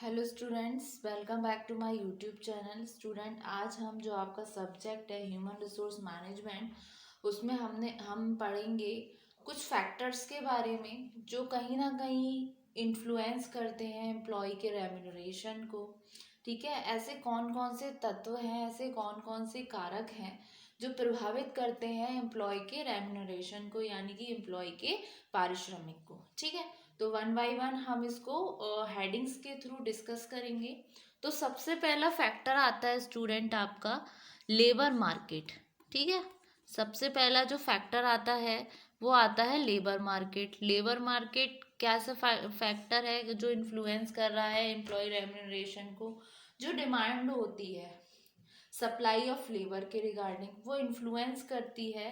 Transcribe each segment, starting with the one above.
Hello students, welcome back to my YouTube channel. Student, आज हम जो आपका सब्जेक्ट है ह्यूमन रिसोर्स मैनेजमेंट, उसमें हम पढ़ेंगे कुछ फैक्टर्स के बारे में जो कहीं ना कहीं इन्फ्लुएंस करते हैं एम्प्लॉय के रेम्यूनरेशन को। ठीक है, ऐसे कौन कौन से तत्व हैं, ऐसे कौन कौन से कारक हैं जो प्रभावित करते हैं एम्प्लॉय के रेम्यूनरेशन को, यानी कि एम्प्लॉय के पारिश्रमिक को। ठीक है, तो वन बाय वन हम इसको हेडिंग्स के थ्रू डिस्कस करेंगे। तो सबसे पहला फैक्टर आता है स्टूडेंट आपका लेबर मार्केट। ठीक है, सबसे पहला जो फैक्टर आता है वो आता है लेबर मार्केट। लेबर मार्केट कैसा फैक्टर है जो इन्फ्लुएंस कर रहा है एम्प्लॉय रेम्यूनरेशन को? जो डिमांड होती है सप्लाई ऑफ लेबर के रिगार्डिंग, वो इन्फ्लुएंस करती है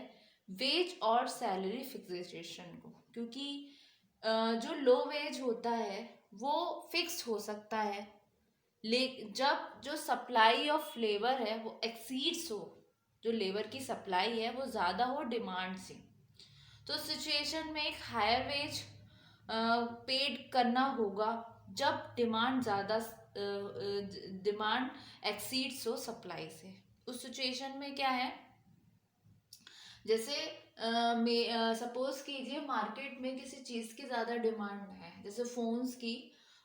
वेज और सैलरी फिक्सेशन को। क्योंकि जो लो वेज होता है वो फिक्स्ड हो सकता है, ले जब जो सप्लाई ऑफ लेबर है वो एक्सीड्स हो, जो लेबर की सप्लाई है वो ज़्यादा हो डिमांड से, तो सिचुएशन में एक हायर वेज पेड करना होगा जब डिमांड एक्सीड्स हो सप्लाई से। उस सिचुएशन में क्या है, जैसे सपोज कीजिए मार्केट में किसी चीज़ की ज़्यादा डिमांड है, जैसे फ़ोन्स की,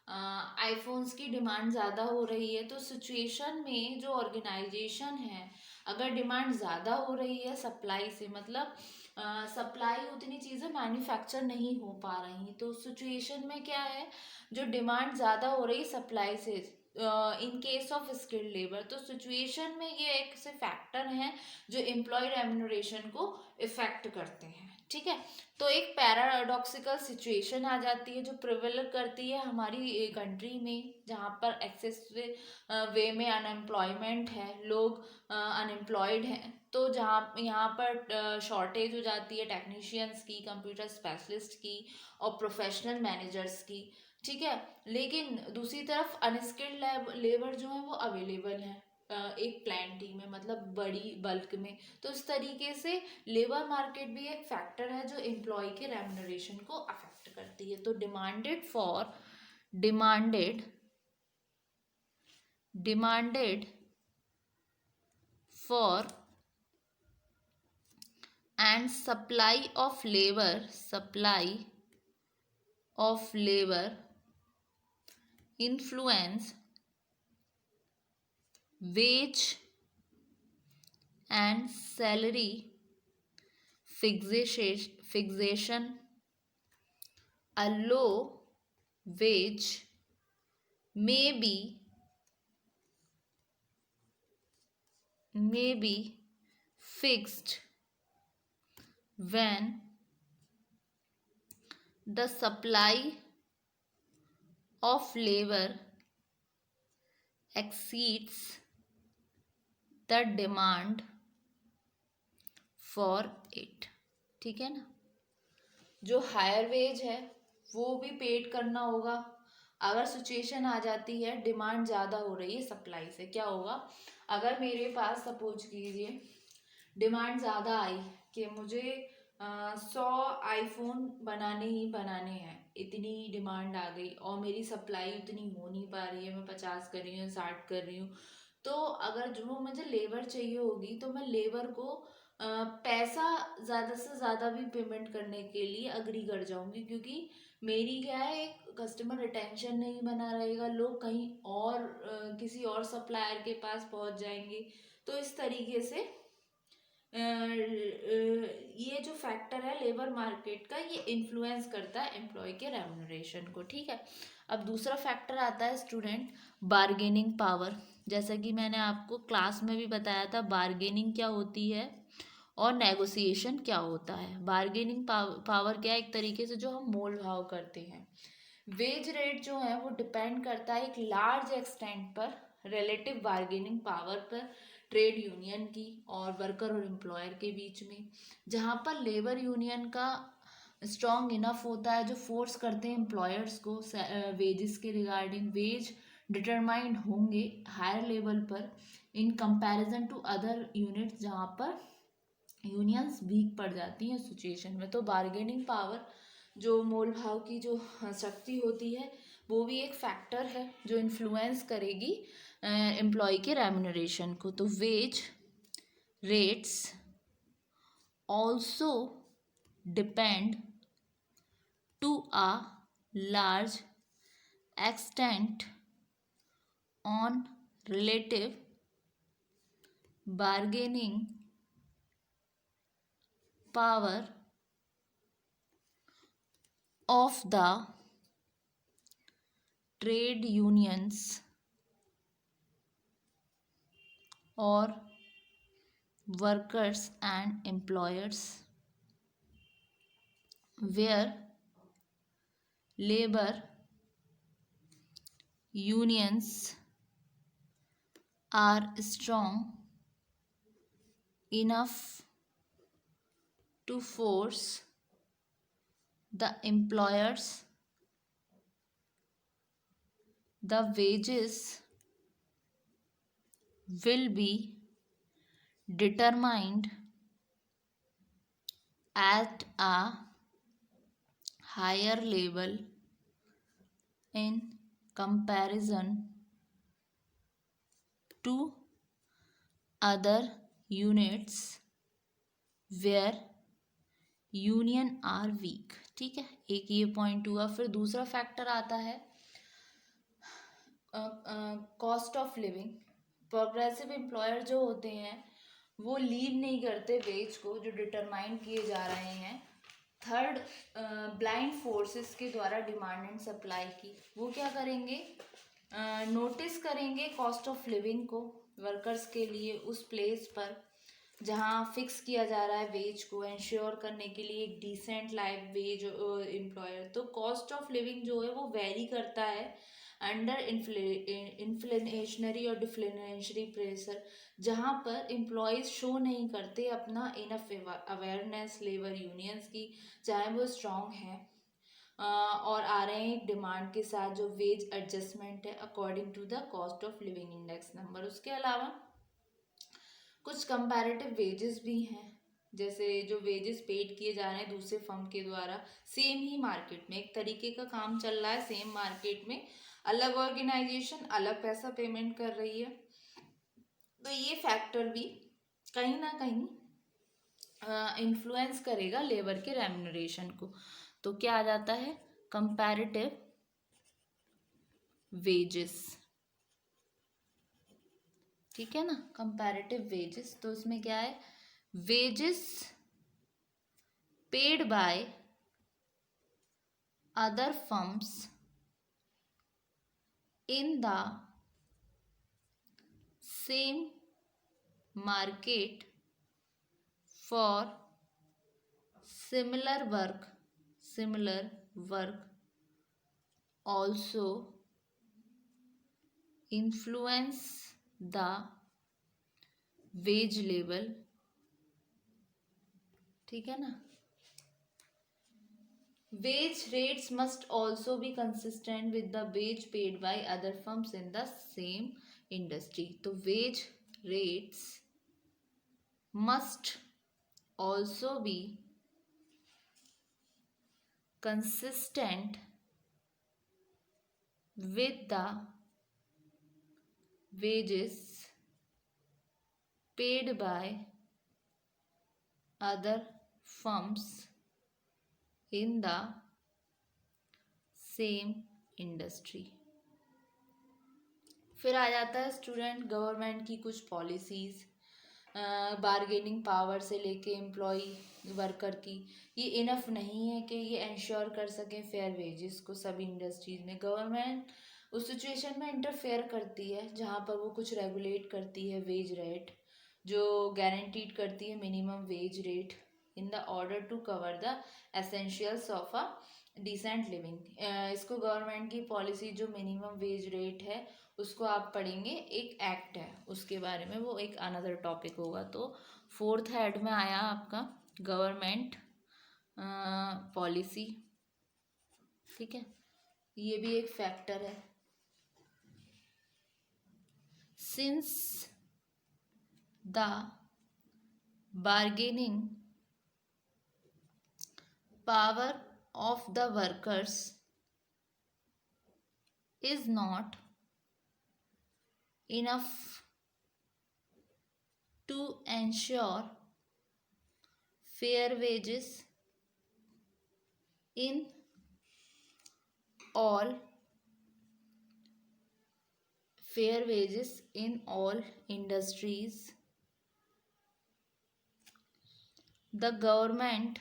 आईफोन्स की डिमांड ज़्यादा हो रही है। तो सिचुएशन में जो ऑर्गेनाइजेशन है, अगर डिमांड ज़्यादा हो रही है सप्लाई से, मतलब सप्लाई उतनी चीज़ें मैन्युफैक्चर नहीं हो पा रही, तो सिचुएशन में क्या है, जो डिमांड ज़्यादा हो रही सप्लाई से in case of skilled labour, तो सिचुएशन में ये एक से फैक्टर हैं जो एम्प्लॉय रेम्यूनरेशन को इफेक्ट करते हैं। ठीक है, तो एक पैराडॉक्सिकल सिचुएशन आ जाती है जो प्रिवेल करती है हमारी कंट्री में, जहाँ पर एक्सेस वे में अनएम्प्लॉयमेंट है, लोग अनएम्प्लॉयड हैं। तो जहाँ यहाँ पर शॉर्टेज हो जाती है टेक्नीशियंस की, कंप्यूटर स्पेशलिस्ट की और प्रोफेशनल मैनेजर्स की। ठीक है, लेकिन दूसरी तरफ अनस्किल्ड लेबर जो है वो अवेलेबल है एक प्लांटी में, मतलब बड़ी बल्क में। तो इस तरीके से लेबर मार्केट भी एक फैक्टर है जो एम्प्लॉय के रेम्यूनरेशन को अफेक्ट करती है। तो demanded demanded for and supply of labour influence wage and salary fixation. A low wage may be fixed when the supply of labor exceeds the demand for it. ठीक है ना, जो higher veg है वो भी पेड करना होगा। अगर सिचुएशन आ जाती है डिमांड ज़्यादा हो रही है सप्लाई से, क्या होगा, अगर मेरे पास सपोज कीजिए डिमांड ज़्यादा आई कि मुझे 100 आईफोन बनाने ही बनाने हैं, इतनी डिमांड आ गई और मेरी सप्लाई उतनी हो नहीं पा रही है, मैं 50 कर रही हूँ, 60 कर रही हूँ। तो अगर जो मुझे लेबर चाहिए होगी तो मैं लेबर को पैसा ज़्यादा से ज़्यादा भी पेमेंट करने के लिए अग्री कर जाऊंगी, क्योंकि मेरी क्या है, एक कस्टमर रिटेंशन नहीं बना रहेगा, लोग कहीं और किसी और सप्लायर के पास पहुंच जाएंगे। तो इस तरीके से ये जो फैक्टर है लेबर मार्केट का, ये इन्फ्लुएंस करता है एम्प्लॉय के रेम्यूनरेशन को। ठीक है, अब दूसरा फैक्टर आता है स्टूडेंट बार्गेनिंग पावर। जैसा कि मैंने आपको क्लास में भी बताया था, बार्गेनिंग क्या होती है और नेगोशिएशन क्या होता है। बार्गेनिंग पावर क्या है, एक तरीके से जो हम मोल भाव करते हैं। वेज रेट जो है वो डिपेंड करता है एक लार्ज एक्सटेंट पर रिलेटिव बार्गेनिंग पावर पर ट्रेड यूनियन की और वर्कर और एम्प्लॉयर के बीच में, जहाँ पर लेबर यूनियन का स्ट्रॉन्ग इनफ होता है जो फोर्स करते हैं एम्प्लॉयर्स को वेजेस के रिगार्डिंग। वेज डिटरमाइंड होंगे हायर लेवल पर in comparison to other units, जहाँ पर यूनियंस वीक पड़ जाती हैं सिचुएशन में। तो बार्गेनिंग पावर जो मोल भाव की जो शक्ति होती है वो भी एक फैक्टर है जो इन्फ्लुएंस करेगी एम्प्लॉय के रेम्यूनरेशन को। तो wage rates also depend to a large extent on relative bargaining power of the trade unions or workers and employers, where labor unions are strong enough to force the employers. The wages will be determined at a higher level in comparison to other units where union are weak. ठीक है, एक ये point हुआ। फिर दूसरा factor आता है cost of living. Progressive employer जो होते हैं वो लीव नहीं करते वेज को जो डिटरमाइन किए जा रहे हैं थर्ड ब्लाइंड फोर्सेस के द्वारा डिमांड एंड सप्लाई की। वो क्या करेंगे, नोटिस करेंगे कॉस्ट ऑफ लिविंग को वर्कर्स के लिए उस प्लेस पर जहाँ फिक्स किया जा रहा है वेज को इंश्योर करने के लिए एक डिसेंट लाइफ वेज एम्प्लॉयर। तो कॉस्ट ऑफ लिविंग जो है वो वेरी करता है अंडर इन्फ्लेशनरी और डिफ्लेशनरी प्रेशर, जहाँ पर एम्प्लॉयज़ शो नहीं करते अपना इनफ अवेयरनेस लेबर यूनियंस की, चाहे वो स्ट्रॉन्ग हैं और आ रहे हैं एक डिमांड के साथ जो वेज एडजस्टमेंट है according to the cost of living index number. उसके अलावा कुछ कंपैरेटिव वेजेस भी हैं, जैसे जो वेजेस पेड किए जा रहे हैं दूसरे फर्म के द्वारा सेम ही मार्केट में, एक तरीके का काम चल रहा है सेम मार्केट में, अलग ऑर्गेनाइजेशन अलग पैसा पेमेंट कर रही है। तो ये फैक्टर भी कहीं ना कहीं इन्फ्लुएंस करेगा लेबर के रेम्यूनरेशन को। तो क्या आ जाता है, कंपैरेटिव वेजेस। ठीक है ना, कंपैरेटिव वेजेस। तो इसमें क्या है, wages paid by other firms in the same market for similar work also influence the wage level। ठीक है ना, wage rates must also be consistent with the wage paid by other firms in the same industry। तो wage rates must also be consistent with the wages paid by other firms in the same industry। फिर आ जाता है student government की कुछ policies, bargaining power से लेके employ worker की, ये इनफ नहीं है कि ये इंश्योर कर सकें फेयर वेजेस को सभी इंडस्ट्रीज़ में। गवर्नमेंट उस सिचुएशन में इंटरफेयर करती है जहाँ पर वो कुछ रेगुलेट करती है वेज रेट, जो गारंटीड करती है minimum wage rate in the order to cover the essentials of a decent living. इसको गवर्नमेंट की पॉलिसी जो मिनिमम वेज रेट है उसको आप पढ़ेंगे, एक एक्ट है उसके बारे में, वो एक अनदर टॉपिक होगा। तो फोर्थ हेड में आया आपका गवर्नमेंट पॉलिसी। ठीक है, ये भी एक फैक्टर है। Since the bargaining power of the workers is not enough to ensure fair wages in all industries. The government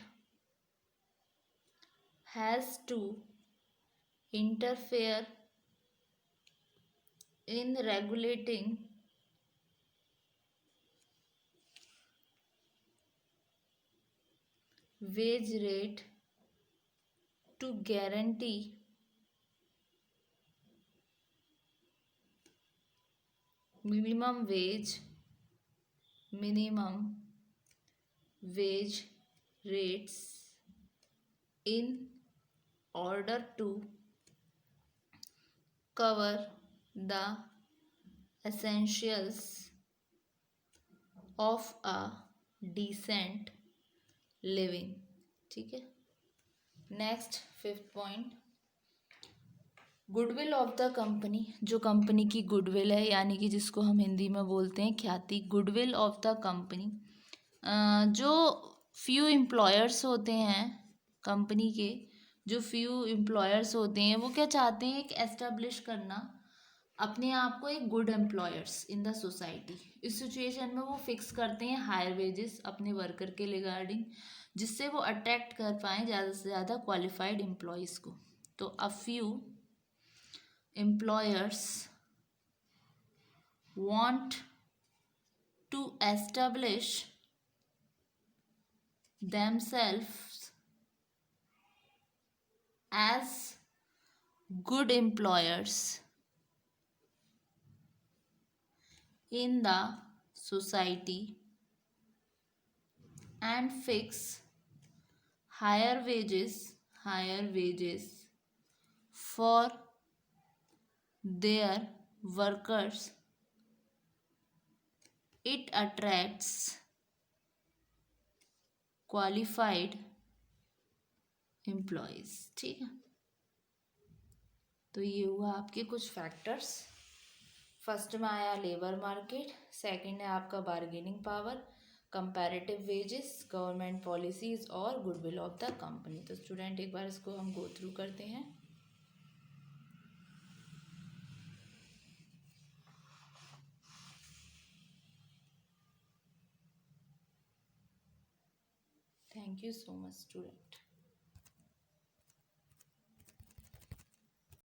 has to interfere in regulating wage rate to guarantee minimum wage minimum wage rates in order to cover the essentials of a decent living. ठीक है. Next fifth point, goodwill of the company. जो company की goodwill है, यानी कि जिसको हम हिंदी में बोलते हैं ख्याति, गुडविल ऑफ द कंपनी. जो फ्यू एम्प्लॉयर्स होते हैं कंपनी के, जो फ्यू एम्प्लॉयर्स होते हैं, वो क्या चाहते हैं, एक एस्टेब्लिश करना अपने आप को एक good employers in the society. इस सिचुएशन में वो फिक्स करते हैं हायर वेजेस अपने वर्कर के रिगार्डिंग, जिससे वो अट्रैक्ट कर पाएँ ज़्यादा से ज़्यादा क्वालिफाइड एम्प्लॉयज़ को. तो a few employers want to establish themselves as good employers in the society and fix higher wages for their workers. It attracts qualified employees. ठीक है. तो ये हुआ आपके कुछ फैक्टर्स. फर्स्ट में आया लेबर मार्केट, सेकंड है आपका bargaining power, comparative wages, government policies और गुडविल ऑफ द कंपनी. तो स्टूडेंट एक बार इसको हम गो थ्रू करते हैं. Thank you so much, student.